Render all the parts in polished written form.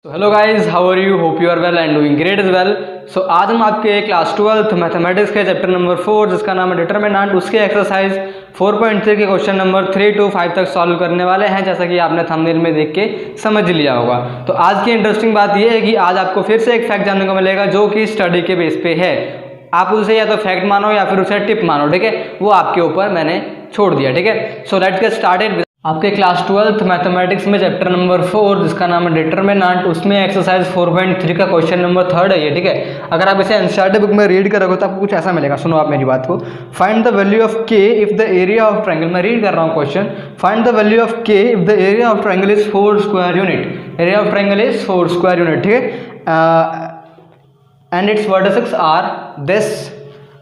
तो hello guys, how are you? Hope you are well and doing great as well. So आज हम आपके class 12th mathematics के chapter number 4 जिसका नाम है डिटरमिनेंट, उसके एक्सरसाइज 4.3 के क्वेश्चन नंबर 3 to 5 तक सॉल्व करने वाले हैं, जैसा कि आपने थंबनेल में देख के समझ लिया होगा। तो आज की इंटरेस्टिंग बात यह है कि आज आपको फिर से एक फैक्ट जानने को मिलेगा जो कि स्टडी के बेस पे है। आप उसे या तो फैक्ट मानो या फिर उसे टिप मानो, ठीक है, वो आपके ऊपर मैंने छोड़ दिया, ठीक है। So let's get started. आपके क्लास 12th मैथमेटिक्स में चैप्टर नंबर 4 जिसका नाम है डिटरमिनेंट, उसमें एक्सरसाइज 4.3 का क्वेश्चन नंबर 3 है ये, ठीक है। अगर आप इसे एनसीईआरटी बुक में रीड करोगे तो आपको कुछ ऐसा मिलेगा, सुनो आप मेरी बात को। Find the value of k if the area of triangle, मैं रीड कर रहा हूँ question. Find the value of k if the area of triangle is 4 square unit. Area of triangle is 4 square unit, ठीक है, and its vertices are this.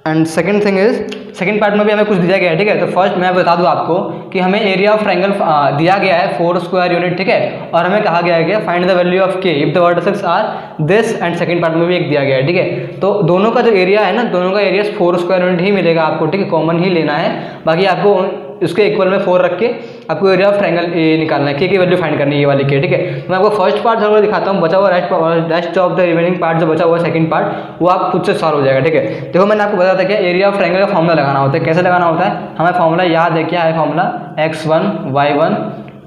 And second thing is, second part में भी हमें कुछ दिया गया है, ठीक है। तो फर्स्ट मैं बता दूं आपको कि हमें एरिया ऑफ ट्रायंगल दिया गया है 4 स्क्वायर यूनिट, ठीक है, और हमें कहा गया है कि find the value of k if the vertices are this. And second part में भी एक दिया गया है, ठीक है। तो दोनों का जो एरिया है ना, दोनों का एरिया 4 स्क्वायर यूनिट ही मिलेगा आपको, ठीक है, कॉमन ही लेना है। बाकी आपको उसके इक्वल में 4 रख के आपको एरिया ऑफ ट्रायंगल ए निकालना है, के की वैल्यू फाइंड करनी है, ये वाली के, ठीक है। मैं आपको फर्स्ट पार्ट जरूर दिखाता हूँ, बचा हुआ rest of the remaining part जो बचा हुआ है सेकंड पार्ट, वो आप खुद से सॉल्व हो जाएगा, ठीक है। देखो मैंने आपको बताया था कि एरिया ऑफ ट्रायंगल का फॉर्मूला लगाना होता है। कैसे लगाना होता है, हमें फॉर्मूला याद है, क्या है formula? x1 y1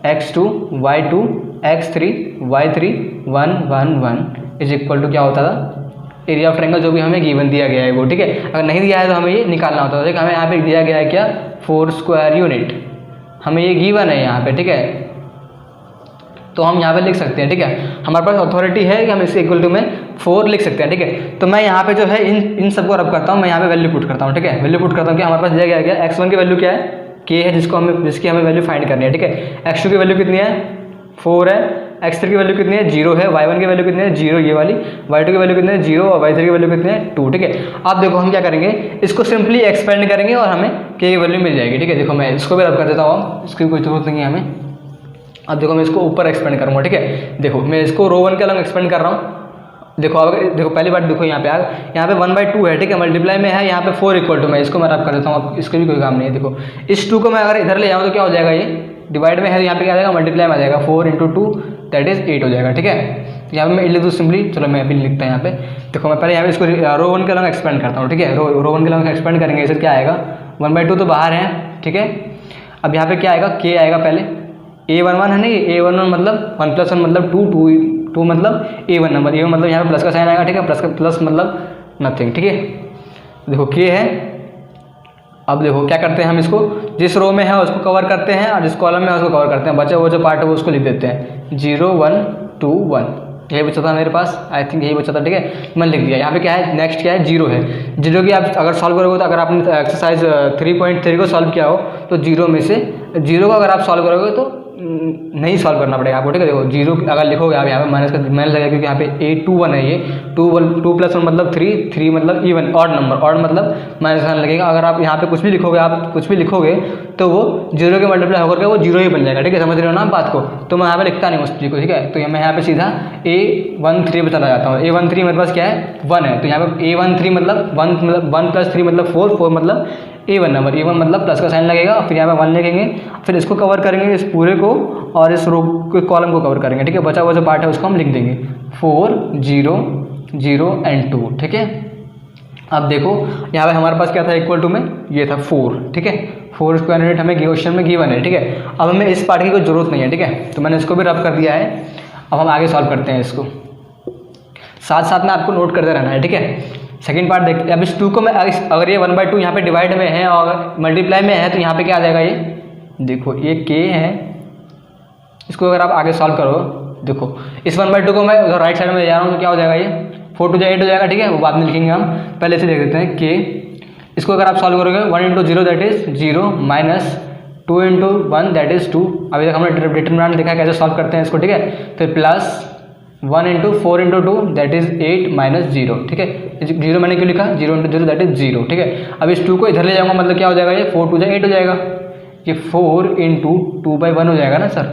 x2 y2 x3 y3 1 1 1 is equal to क्या होता था? एरिया ऑफ ट्रायंगल जो भी हमें गिवन दिया गया है वो, ठीक है। अगर नहीं दिया है तो हमें ये निकालना होता है। देखो हमें यहाँ पे दिया गया है क्या? 4 स्क्वायर यूनिट, हमें ये गिवन है यहाँ पे, ठीक है। तो हम यहाँ पे लिख सकते हैं, ठीक है, हमारे पास अथॉरिटी है कि हम इसके इक्वल टू में 4 लिख सकते हैं, ठीक है। तो मैं यहाँ पे जो है इन सबको रब करता हूँ, मैं यहाँ पे वैल्यू पुट करता हूँ, ठीक है। वैल्यू पुट करता हूँ कि हमारे पास दिया गया है क्या? x1 की वैल्यू क्या है? k है, जिसकी हमें वैल्यू फाइंड करनी है, ठीक है। x2 की वैल्यू कितनी है? 4 है। x3 की वैल्यू कितनी है? 0 है। y1 की वैल्यू कितनी है? 0 ये वाली। y2 की वैल्यू कितनी है? 0। और y3 की वैल्यू कितनी है? 2, ठीक है। अब देखो हम क्या करेंगे, इसको सिंपली एक्सपेंड करेंगे और हमें k की वैल्यू मिल जाएगी, ठीक है। देखो मैं इसको भी रब कर देता हूँ, इसकी कोई जरूरत नहीं है हमें। अब देखो मैं इसको ऊपर एक्सपेंड करूँगा, ठीक है। देखो मैं इसको रो 1 के अलग एक्सपेंड कर रहा हूँ। देखो अब देखो पहली बात देखो यहाँ पे यहाँ पे 1/2 है, ठीक है, मल्टीप्लाई में है, यहाँ पे 4 इक्वल टू, मैं इसको मैं रब कर देता हूँ। अब इसका भी कोई काम नहीं है। देखो इस 2 को मैं अगर इधर ले जाऊँ तो क्या हो जाएगा? ये डिवाइड में है, यहाँ पे क्या आ जाएगा? मल्टीप्लाई में आ जाएगा। 4 × 2 दैट इज 8 हो जाएगा, ठीक है। तो यहाँ पे मैं लिख दूँ सिंपली, चलो मैं अभी लिखता हूँ यहाँ पे। देखो मैं पहले यहाँ पे इसको रो 1 के अलग एक्सपेंड करता हूँ, ठीक है। रो 1 के अलग एक्सपेंड करेंगे, इससे क्या आएगा? 1/2 तो बाहर है, ठीक है। अब यहाँ पे क्या आएगा? k आएगा पहले। a11 है नहीं, a11 मतलब 1 + 1 मतलब 2 मतलब a1 नंबर, a1 मतलब यहाँ पे प्लस का साइन आएगा, ठीक है। प्लस मतलब नथिंग, ठीक है। देखो k है। अब देखो क्या करते हैं हम, इसको जिस रो में है उसको कवर करते हैं और जिस कॉलम में है उसको कवर करते हैं। बचा वो जो पार्ट है वो उसको लिख देते हैं 0 1 2 1। यही बचा था मेरे पास, आई थिंक यही बचा था, ठीक है। मैंने लिख दिया। यहाँ पे क्या है? नेक्स्ट क्या है? 0 है। 0 की आप अगर सॉल्व करोगे तो, अगर आपने एक्सरसाइज 3.3 को सॉल्व किया हो तो 0 में से 0 को अगर आप सॉल्व करोगे तो नहीं सॉल्व करना पड़ेगा आपको, ठीक है। देखो 0 अगर लिखोगे आप यहाँ पे माइनस लगेगा, क्योंकि यहाँ पे 821 है, ये 2 + 1 मतलब 3 मतलब इवन ऑड नंबर, ऑड मतलब माइनस का लगेगा। अगर आप यहाँ पे कुछ भी लिखोगे, आप कुछ भी लिखोगे तो वो 0 के मल्टीप्लाई होकर के वो 0 ही बन जाएगा, ठीक है। समझ रहे हो ना बात को? तो मैं यहाँ पे लिखता नहीं उस चीज़ को, ठीक है। तो मैं यहाँ पे सीधा A13 पे चला जाता हूँ। A13 मेरे पास क्या है? 1 है। तो यहाँ पे A13 मतलब 1 + 3 मतलब 4 मतलब A1 नंबर, A1 मतलब प्लस का साइन लगेगा, फिर यहाँ पे 1 लिखेंगे, फिर इसको कवर करेंगे, इस पूरे को, और इस रो के कॉलम को कवर करेंगे, ठीक है। बचा हुआ जो पार्ट है उसको हम लिख देंगे 4 0 0 एंड 2, ठीक है। अब देखो यहाँ पे हमारे पास क्या था इक्वल टू में? ये था 4, ठीक है। 4 स्क्वायर यूनिट हमें क्वेश्चन में गिवन है, ठीक है। अब हमें इस पार्ट की कोई जरूरत नहीं है, ठीक है। तो मैंने इसको भी रब कर दिया है। अब हम आगे सॉल्व करते हैं इसको, साथ साथ में आपको नोट करते रहना है, ठीक है। सेकंड पार्ट देखते हैं। अब इस 2 को मैं अगर ये 1/2 यहाँ पे डिवाइड में है और मल्टीप्लाई में है तो यहाँ पे क्या आ जाएगा? ये देखो ये k है, इसको अगर आप आगे सॉल्व करो, देखो इस 1/2 को मैं उधर राइट साइड में ले जा रहा हूँ तो क्या हो जाएगा? ये 4 × 8 हो जाएगा, ठीक है। वो बाद में लिखेंगे हम, पहले से देख देते हैं k। इसको अगर आप सॉल्व करोगे 1 × 0 that is 0 minus 2 × 1 that is 2। अभी तक हमने डिटरमिनेंट देखा कैसे सॉल्व करते हैं इसको, ठीक है। फिर प्लस 1 × 4 × 2 दैट इज 8 माइनस 0, ठीक है। 0 मैंने क्यों लिखा? 0 × 0 दैट इज 0, ठीक है। अब इस 2 को इधर ले जाऊंगा, मतलब क्या हो जाएगा? ये 4 × 2 = 8 हो जाएगा। ये 4 × 2/1 हो जाएगा ना सर,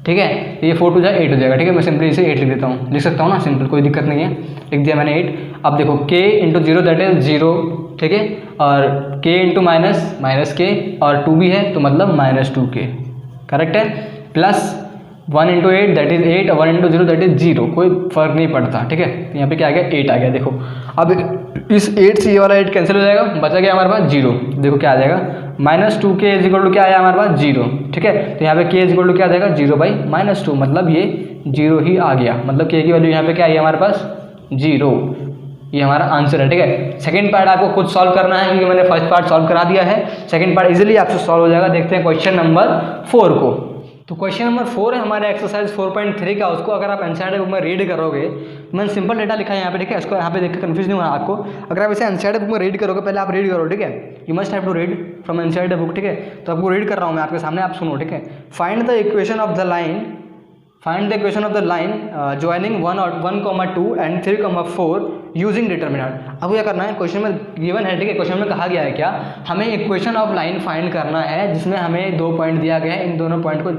ठीक है। ये 4 × 2 = 8 हो जाएगा, ठीक है। मैं सिंपली इसे 8 लिख देता हूँ, लिख सकता हूँ ना, सिंपल, कोई दिक्कत नहीं है, लिख दिया मैंने 8। अब देखो k × 0 दैट इज 0, ठीक है, और k × माइनस k और 2 भी है तो मतलब -2k, करेक्ट है। Plus 1 into 8 that is 8, 1 into 0 that is 0, कोई फ़र्क नहीं पड़ता, ठीक है। तो यहाँ पे क्या आ गया 8 आ गया। देखो अब इस 8 से ये वाला 8 कैंसिल हो जाएगा, बचा गया हमारे पास 0। देखो क्या आ जाएगा -2k इज इक्वल टू क्या आया हमारे पास 0, ठीक है। तो यहाँ पे k इज इक्वल टू क्या आ जाएगा 0/-2, मतलब ये 0 ही आ गया, मतलब k की वैल्यू यहाँ पे क्या आई हमारे पास 0। ये हमारा आंसर है, ठीक है। सेकंड पार्ट आपको खुद सॉल्व करना है क्योंकि मैंने फर्स्ट पार्ट सॉल्व करा दिया है। सेकंड पार्ट इजीली आपसे सॉल्व हो जाएगा। देखते हैं क्वेश्चन नंबर 4 को। तो क्वेश्चन नंबर 4 है हमारे एक्सरसाइज 4.3 का। उसको अगर आप एनसीईआरटी बुक में रीड करोगे, मैंने सिंपल डेटा लिखा है यहाँ पे, ठीक है। इसको यहाँ पे देख के कंफ्यूज नहीं होना आपको। अगर आप इसे एनसीईआरटी बुक में रीड करोगे, पहले आप रीड करो, ठीक है। You must have to read from NCERT book, ठीक है। तो आपको रीड कर रहा हूँ मैं आपके सामने, आप सुनो, ठीक है। Find the equation of the line, find the equation of the line joining 1,2 and 3,4 using determinant. अब क्या करना है, क्वेश्चन में गिवन है, ठीक है। क्वेश्चन में कहा गया है क्या, हमें इक्वेशन ऑफ लाइन फाइंड करना है जिसमें हमें 2 पॉइंट दिया गया है। इन दोनों पॉइंट को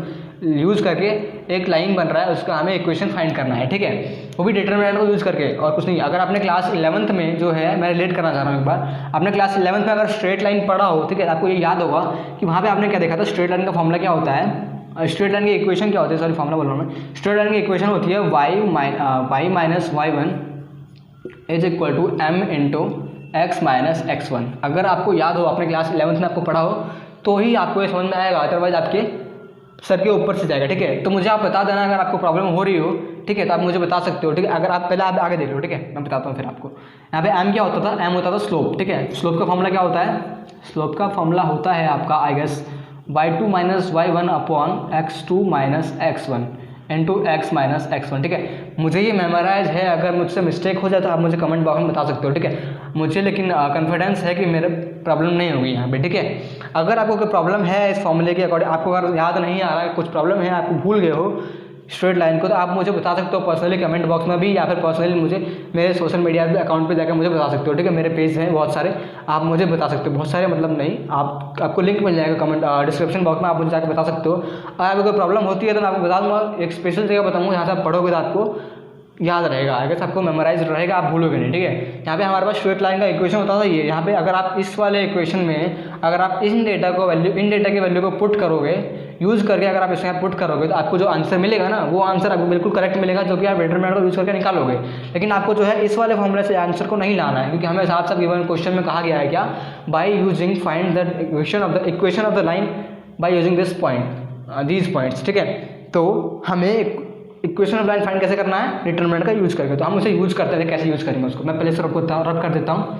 यूज़ करके एक लाइन बन रहा है, उसका हमें इक्वेशन फाइंड करना है, ठीक है। वो भी डिटर्मिनेंट को यूज़ करके, और कुछ नहीं। अगर आपने क्लास 11th में जो है, मैं रिलेट करना चाह रहा हूँ एक बार, आपने क्लास 11th में अगर स्ट्रेट लाइन पढ़ा हो, ठीक है, आपको ये याद होगा कि वहाँ पर आपने क्या देखा था, स्ट्रेट लाइन का फॉर्मूला क्या होता है, स्ट्रेट लाइन की इक्वेशन क्या होती है, सॉरी फॉर्मूला बोल रहा हूँ मैं। स्ट्रेट लाइन की इक्वेशन होती है y minus y1 is equal to m into x minus x1। अगर आपको याद हो, आपने क्लास 11th में आपको पढ़ा हो, तो ही आपको ये समझ में आएगा, अदरवाइज आपके सर के ऊपर से जाएगा, ठीक है। तो मुझे आप बता देना अगर आपको प्रॉब्लम हो रही हो, ठीक है, तो आप मुझे बता सकते हो, ठीक है। अगर आप पहले आप आगे देख लो, ठीक है, मैं बताता हूँ फिर आपको। यहाँ पे m क्या होता था, m होता था स्लोप, ठीक है। स्लोप का फॉर्मूला क्या होता है, स्लोप का फॉर्मूला होता है आपका I guess y2 minus y1 upon x2 minus x1 into x minus x1, ठीक है। मुझे ये मेमोराइज है, अगर मुझसे मिस्टेक हो जाए तो आप मुझे कमेंट बॉक्स में बता सकते हो, ठीक है। मुझे लेकिन कॉन्फिडेंस है कि मेरे प्रॉब्लम नहीं होगी यहाँ पे, ठीक है। अगर आपको कोई प्रॉब्लम है इस फॉर्मूले के अकॉर्डिंग, आपको अगर याद नहीं आ रहा है, कुछ प्रॉब्लम है, आपको भूल गए हो स्ट्रेट लाइन को, तो आप मुझे बता सकते हो पर्सनली कमेंट बॉक्स में भी, या फिर पर्सनली मुझे मेरे सोशल मीडिया पे अकाउंट पे जाकर मुझे बता सकते हो, ठीक है। मेरे पेज हैं बहुत सारे, आप मुझे बता सकते हो, बहुत सारे मतलब नहीं, आपको लिंक मिल जाएगा कमेंट डिस्क्रिप्शन बॉक्स में, आप मुझे जाकर बता सकते हो। अगर आपको कोई प्रॉब्लम होती है तो मैं आपको बता दूँगा, एक स्पेशल जगह बताऊँगा जहाँ से आप पढ़ोगे तो आपको याद रहेगा, अगर आपको मेमोराइज रहेगा, आप भूलोगे नहीं, ठीक है। यहाँ पे हमारे पास स्ट्रेट लाइन का इक्वेशन होता था ये। यहाँ पे अगर आप इस वाले इक्वेशन में अगर आप इन डेटा की वैल्यू को पुट करोगे, यूज़ करके अगर आप इसमें पुट करोगे, तो आपको जो आंसर मिलेगा ना, वो आंसर आपको बिल्कुल करेक्ट मिलेगा, जो कि आप डिटरमिनेंट को यूज़ करके निकालोगे। लेकिन आपको जो है इस वाले फॉर्मूले से आंसर को नहीं लाना है, क्योंकि हमें साथ साथ गिवन क्वेश्चन में कहा गया है क्या, by using find the equation of the line by using this point, these points, ठीक है। तो हमें इक्वेशन ऑफ लाइन फाइंड कैसे करना है, डिटरमिनेंट का यूज़ करके। तो हम उसे यूज़ करते हैं, कैसे यूज़ करेंगे उसको मैं पहले से रब कर देता हूँ।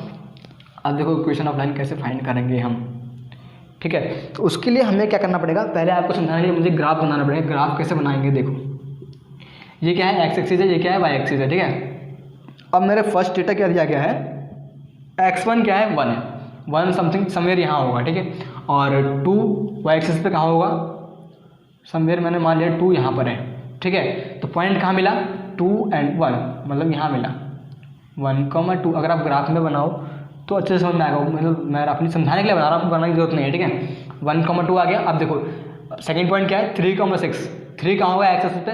अब देखो इक्वेशन ऑफ लाइन कैसे फाइंड करेंगे हम, ठीक है। तो उसके लिए हमें क्या करना पड़ेगा, पहले आपको समझाने के लिए मुझे ग्राफ बनाना पड़ेगा। ग्राफ कैसे बनाएंगे, देखो ये क्या है, एक्स एक्सिस है, ये क्या है, वाई एक्सिस है, ठीक है। अब मेरे फर्स्ट डेटा क्या दिया गया है, x1 क्या है, 1 है, 1 समथिंग समवेयर यहाँ होगा, ठीक है। और 2 वाई एक्सिस पे कहाँ होगा, समवेयर मैंने मान लिया 2 यहाँ पर है, ठीक है। तो पॉइंट कहाँ मिला, 2 and 1, मतलब यहाँ मिला 1,2। अगर आप ग्राफ में बनाओ तो अच्छे से समझ में आएगा, मतलब मैं अपनी समझाने के लिए बना रहा हूँ, बनाने की जरूरत नहीं है, ठीक है। 1,2 आ गया। अब देखो सेकंड पॉइंट क्या है, 3,6। 3 कहाँ होगा एक्स एक्सिस पे,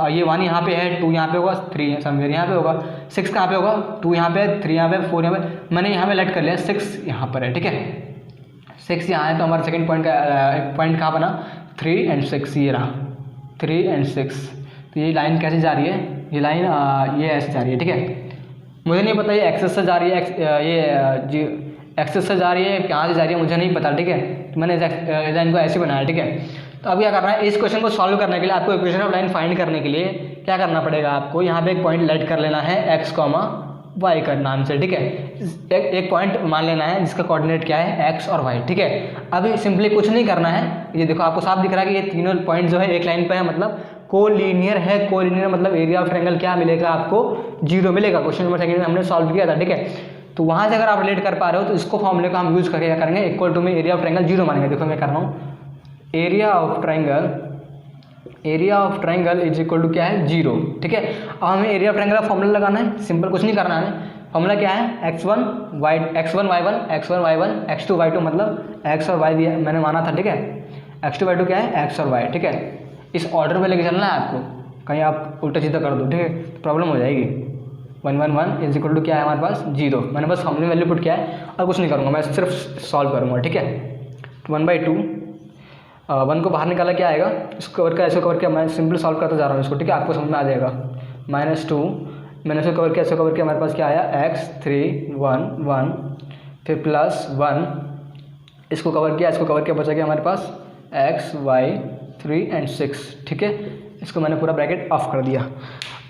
ये 1 यहाँ पे है, 2 यहाँ पे होगा, 3 समवेयर यहाँ पे होगा, 6 कहाँ पे होगा, 2 यहाँ पे, 3 यहाँ पे, 4 यहाँ पे। मैंने यहाँ पे लेट कर लिया 6 यहाँ पर है, ठीक है। 6 यहाँ है, तो हमारा सेकंड पॉइंट का एक पॉइंट कहाँ बना, 3 and 6, ये रहा 3 and 6। तो ये लाइन कैसे जा रही है, ये लाइन ये ऐसे जा रही है, ठीक है। मुझे नहीं पता ये एक्सेस से जा रही है, ये एक्सेस से जा रही है, कहाँ से जा रही है मुझे नहीं पता, ठीक है। तो मैंने इस लाइन को ऐसे बनाया, ठीक है। तो अब क्या करना है, इस क्वेश्चन को सॉल्व करने के लिए आपको इक्वेशन ऑफ लाइन फाइंड करने के लिए क्या करना पड़ेगा, आपको यहाँ पे एक पॉइंट लेट कर लेना है x, y का नाम से, ठीक है। एक पॉइंट मान लेना है जिसका कोऑर्डिनेट क्या है, x और y, ठीक है। अभी सिंपली कुछ नहीं करना है, ये देखो आपको साफ दिख रहा है कि ये तीनों पॉइंट जो है एक लाइन पे है, मतलब कोलिनियर है। कोलिनियर मतलब एरिया ऑफ ट्रायंगल क्या मिलेगा आपको, 0 मिलेगा। क्वेश्चन नंबर सेकंड में हमने सॉल्व किया था, ठीक है। तो वहाँ से अगर आप रिलेट कर पा रहे हो तो इसको फॉर्मूले का हम यूज़ करके क्या करेंगे, इक्वल टू में एरिया ऑफ ट्रायंगल 0 मानेंगे। देखो मैं कर रहा हूँ, area of triangle is equal to क्या है, 0, ठीक है। अब हमें एरिया ऑफ ट्रायंगल का फॉर्मूला लगाना है, सिंपल कुछ नहीं करना है। फॉर्मूला क्या है, x1 y1 x1 y1 x2 y2, मतलब x और y दिया मैंने माना था, ठीक है। x2 y2 क्या है, x और y, ठीक है। इस ऑर्डर में लेके चलना है आपको, कहीं आप उल्टा सीधा कर दो, ठीक है, तो प्रॉब्लम हो जाएगी। 1 1 1 इज इक्वल टू क्या है हमारे पास, 0। मैंने बस फॉर्मूले में वैल्यू पुट किया है और कुछ नहीं करूँगा, मैं सिर्फ सॉल्व करूँगा, ठीक है। 1/2 वन को बाहर निकाला क्या आएगा, इसको कवर किया, इसको कवर किया, मैं सिंपल सॉल्व करता जा रहा हूँ इसको, ठीक है, आपको समझ में आ जाएगा। -2 मैंने इसको कवर किया, इसको कवर किया, हमारे पास क्या आया x3 1 1, फिर +1, इसको कवर किया, इसको कवर किया, बचा गया हमारे पास x y 3 and 6, ठीक है। इसको मैंने पूरा ब्रैकेट ऑफ कर दिया।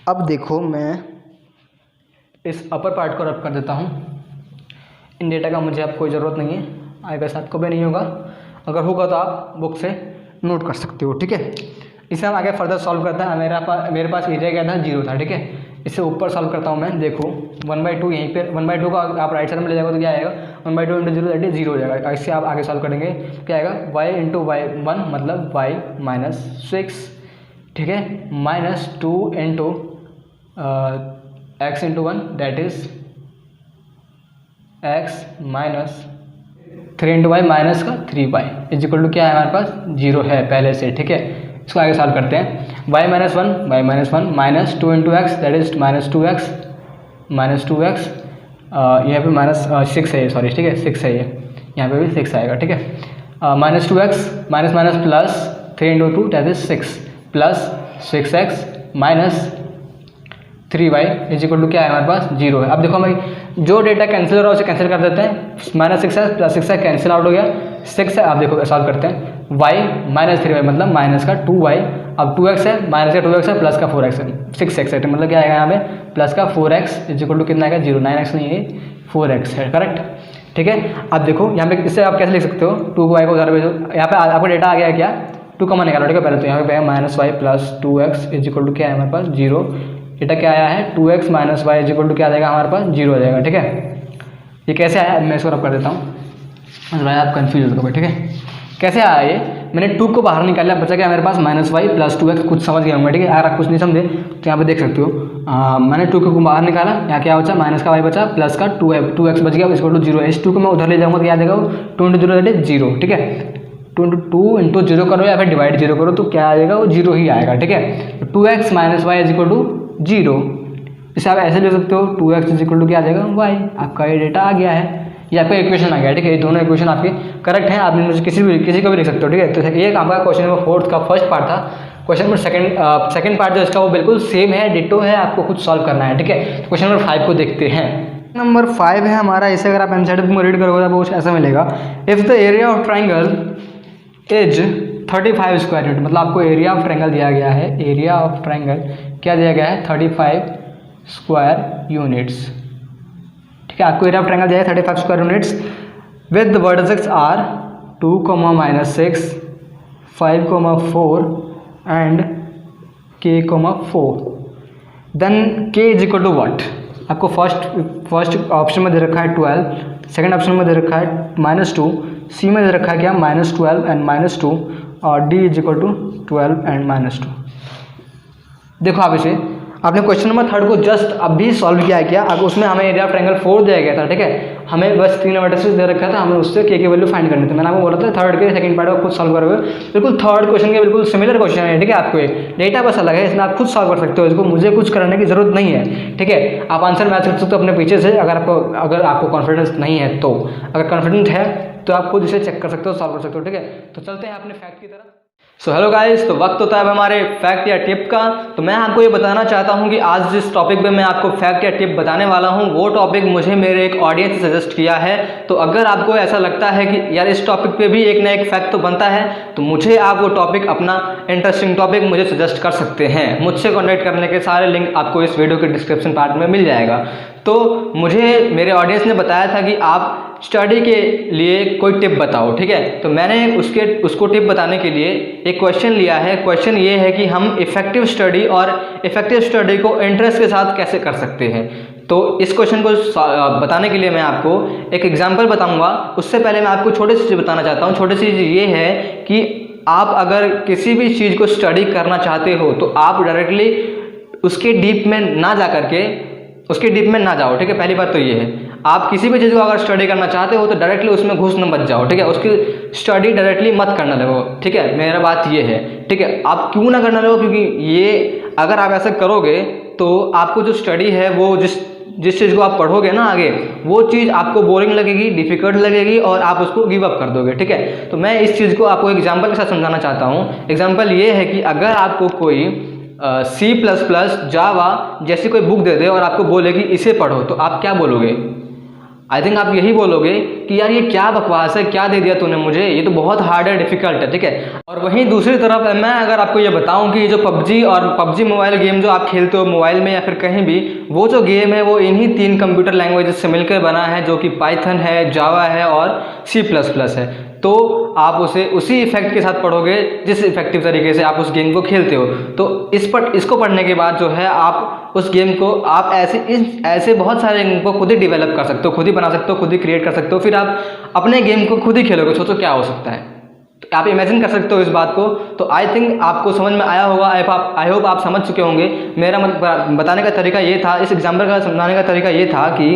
अब देखो मैं इस अपर पार्ट को रब कर देता हूँ। इन डेटा का मुझे अब कोई ज़रूरत नहीं है, आएगा साथ को भी नहीं होगा, अगर होगा तो आप बुक से नोट कर सकते हो, ठीक है। इसे हम आगे फर्दर सॉल्व करते हैं। मेरे पास एरिया क्या था, 0 था, ठीक है। इसे ऊपर सॉल्व करता हूँ मैं, देखो 1/2 यहीं पे 1/2 का आप राइट साइड में ले जाओगे तो क्या आएगा, 1/2 × 0 दैट इज 0 हो जाएगा। इससे आप आगे सॉल्व करेंगे क्या आएगा, y × y1 मतलब y -6, ठीक है, -2 × x × 1 that is x - 3 × y minus का 3y इज इक्वल टू क्या है, हमारे पास 0 है पहले से, ठीक है। इसको आगे सॉल्व करते हैं। y - 1 -2 × x that is -2x यहाँ पे -6 है, सॉरी, ठीक है, 6 है ये, यहाँ पे भी 6 आएगा, ठीक है। -2x minus plus 3 × 2 that is 6 plus 6x minus 3y is equal to क्या है, हमारे पास 0 है। अब देखो हमारी जो डेटा कैंसिल हो रहा है उसे कैंसिल कर देते हैं, -6x plus 6x cancel out हो गया, 6 है। आप देखो सॉल्व करते हैं, y -3y मतलब माइनस का 2y, अब 2x है, माइनस का 2x है, प्लस का 4x है, 6x है, मतलब क्या आएगा यहाँ पे प्लस का 4x इज इक्वल टू कितना आएगा 0, 9x नहीं है 4x है, करेक्ट, ठीक है। अब देखो यहाँ पे इससे आप कैसे लिख सकते हो, 2 को y को उधर भेजो, यहाँ पे आपको डेटा आ गया क्या, 2 कॉमन निकालो, ठीक है। पहले तो यहाँ पे -y plus 2x is equal to क्या है हमारे पास 0, डेटा क्या आया है 2x minus y is equal to क्या आ जाएगा हमारे पास 0 आ जाएगा, ठीक है। ये कैसे आया, मैं इसको रब कर देता हूँ, आप कंफ्यूज हो गए, ठीक है। कैसे आया ये, मैंने 2 को बाहर निकाला, बचा क्या मेरे पास -y प्लस 2x, कुछ समझ गया होंगे, ठीक है। अगर आप कुछ नहीं समझे तो यहाँ पे देख सकते हो, मैंने 2 को बाहर निकाला, यहाँ क्या बचा माइनस का y बचा प्लस का 2x बच गया, इसको 0 है। इस 2 को मैं उधर ले जाऊँगा तो क्या आ जाएगा 2 × 0 दैट इज 0, ठीक है। 2 × 0 करो या फिर डिवाइड 0 करो तो क्या आ जाएगा, वो 0 ही आएगा, ठीक है। 2x minus y is equal to 0, इसे आप ऐसे ले सकते हो, 2x इज इक्वल टू क्या आ जाएगा y, आपका ये डेटा आ गया है, ये आपका इक्वेशन आ गया, ठीक है। ये दोनों इक्वेशन आपके करेक्ट हैं, आप मुझे किसी को भी लिख सकते हो, ठीक है। तो ये आपका क्वेश्चन नंबर 4 का फर्स्ट पार्ट था। क्वेश्चन नंबर सेकंड पार्ट जो इसका वो बिल्कुल सेम है, डिटो है, आपको खुद सॉल्व करना है, ठीक है। तो क्वेश्चन नंबर 5 को देखते हैं। नंबर 5 है हमारा, इसे अगर आप एनसीईआरटी बुक में रीड करोगे तो कुछ ऐसा मिलेगा, if the area of triangle is 35 square unit, मतलब आपको एरिया ऑफ ट्राइंगल दिया गया है, एरिया ऑफ ट्राइंगल क्या दिया गया है 35 स्क्वायर यूनिट्स, ठीक है। आपको एरिया ऑफ ट्राइंगल दिया है 35 square units with the vertices are 2, -6, 5, 4 and k, 4, then k is equal to what, आपको फर्स्ट ऑप्शन में दे रखा है 12, सेकंड ऑप्शन में दे रखा है -2, सी में दे रखा है क्या -12 एंड -2, और D is equal to 12 and -2। देखो आप इसे, आपने क्वेश्चन नंबर 3 को जस्ट अभी सॉल्व किया है क्या, अब उसमें हमें एरिया ऑफ ट्रायंगल 4 दिया गया था, ठीक है। हमें बस 3 वर्टिसेस दे रखा था, हमें उससे के वैल्यू फाइंड करनी थी। मैंने आपको बोला था थर्ड के सेकंड पार्ट को खुद सॉल्व करोगे, बिल्कुल थर्ड क्वेश्चन के बिल्कुल सिमिलर क्वेश्चन है, ठीक है। आपको डेटा बस अलग है, इसमें आप खुद सॉल्व कर सकते हो, इसको मुझे कुछ करने की जरूरत नहीं है, ठीक है। आप आंसर मैच कर सकते हो अपने पीछे से, अगर आपको कॉन्फिडेंस नहीं है तो, अगर कॉन्फिडेंट है तो आप खुद इसे चेक कर सकते हो, सॉल्व कर सकते हो, ठीक है। तो चलते हैं अपने फैक्ट की तरफ। सो हेलो गाइस, तो वक्त होता है अब हमारे फैक्ट या टिप का। तो मैं आपको ये बताना चाहता हूँ कि आज जिस टॉपिक पे मैं आपको फैक्ट या टिप बताने वाला हूँ वो टॉपिक मुझे मेरे एक ऑडियंस ने सजेस्ट किया है। तो अगर आपको ऐसा लगता है कि यार इस टॉपिक पे भी एक ना एक फैक्ट तो बनता है, तो मुझे आप वो टॉपिक, अपना इंटरेस्टिंग टॉपिक मुझे सजेस्ट कर सकते हैं। मुझसे कॉन्टैक्ट करने के सारे लिंक आपको इस वीडियो के डिस्क्रिप्शन पार्ट में मिल जाएगा। तो मुझे मेरे ऑडियंस ने बताया था कि आप स्टडी के लिए कोई टिप बताओ, ठीक है। तो मैंने उसको टिप बताने के लिए एक क्वेश्चन लिया है। क्वेश्चन ये है कि हम इफेक्टिव स्टडी और इफेक्टिव स्टडी को इंटरेस्ट के साथ कैसे कर सकते हैं। तो इस क्वेश्चन को बताने के लिए मैं आपको एक एग्जाम्पल बताऊंगा। उससे पहले मैं आपको छोटी सी चीज़ बताना चाहता हूँ। छोटी सी चीज़ ये है कि आप अगर किसी भी चीज़ को स्टडी करना चाहते हो तो आप डायरेक्टली उसके डीप में ना जा करके उसके डीप में ना जाओ, ठीक है। पहली बात तो ये है, आप किसी भी चीज़ को अगर स्टडी करना चाहते हो तो डायरेक्टली उसमें घुस न मत जाओ, ठीक है। उसकी स्टडी डायरेक्टली मत करना लगो, ठीक है। मेरा बात ये है, ठीक है। आप क्यों ना करना लगो, क्योंकि ये अगर आप ऐसा करोगे तो आपको जो स्टडी है वो जिस चीज़ को आप पढ़ोगे ना आगे, वो चीज़ आपको बोरिंग लगेगी, डिफ़िकल्ट लगेगी और आप उसको गिव अप कर दोगे, ठीक है। तो मैं इस चीज़ को आपको एग्जांपल के साथ समझाना चाहता हूँ। एग्जांपल ये है कि अगर आपको कोई C++, जावा जैसी कोई बुक दे दे और आपको बोले कि इसे पढ़ो, तो आप क्या बोलोगे? आई थिंक आप यही बोलोगे कि यार ये क्या बकवास है, क्या दे दिया तूने मुझे, ये तो बहुत हार्ड है, डिफिकल्ट है, ठीक है। और वहीं दूसरी तरफ मैं अगर आपको ये बताऊं कि जो पबजी और पबजी मोबाइल गेम जो आप खेलते हो मोबाइल में या फिर कहीं भी, वो जो गेम है वो इन्हीं 3 कंप्यूटर लैंग्वेजेस से मिलकर बना है, जो कि पाइथन है, जावा है और C++ है। तो आप उसे उसी इफेक्ट के साथ पढ़ोगे जिस इफेक्टिव तरीके से आप उस गेम को खेलते हो। तो इसको पढ़ने के बाद जो है आप उस गेम को आप ऐसे बहुत सारे गेम को खुद ही डेवलप कर सकते हो, खुद ही बना सकते हो, खुद ही क्रिएट कर सकते हो, फिर आप अपने गेम को खुद ही खेलोगे। सोचो क्या हो सकता है, तो आप इमेजिन कर सकते हो इस बात को। तो आई थिंक आपको समझ में आया होगा, आई होप आप समझ चुके होंगे। मेरा बताने का तरीका ये था, इस एग्जाम्पल का समझाने का तरीका ये था कि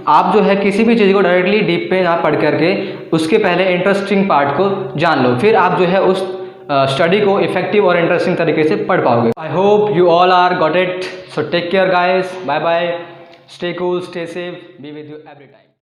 आप जो है किसी भी चीज़ को डायरेक्टली डीप पे ना पढ़ करके उसके पहले इंटरेस्टिंग पार्ट को जान लो, फिर आप जो है उस स्टडी को इफेक्टिव और इंटरेस्टिंग तरीके से पढ़ पाओगे। I hope you all are got it. So take care guys, bye bye, stay cool, stay safe, be with you every time.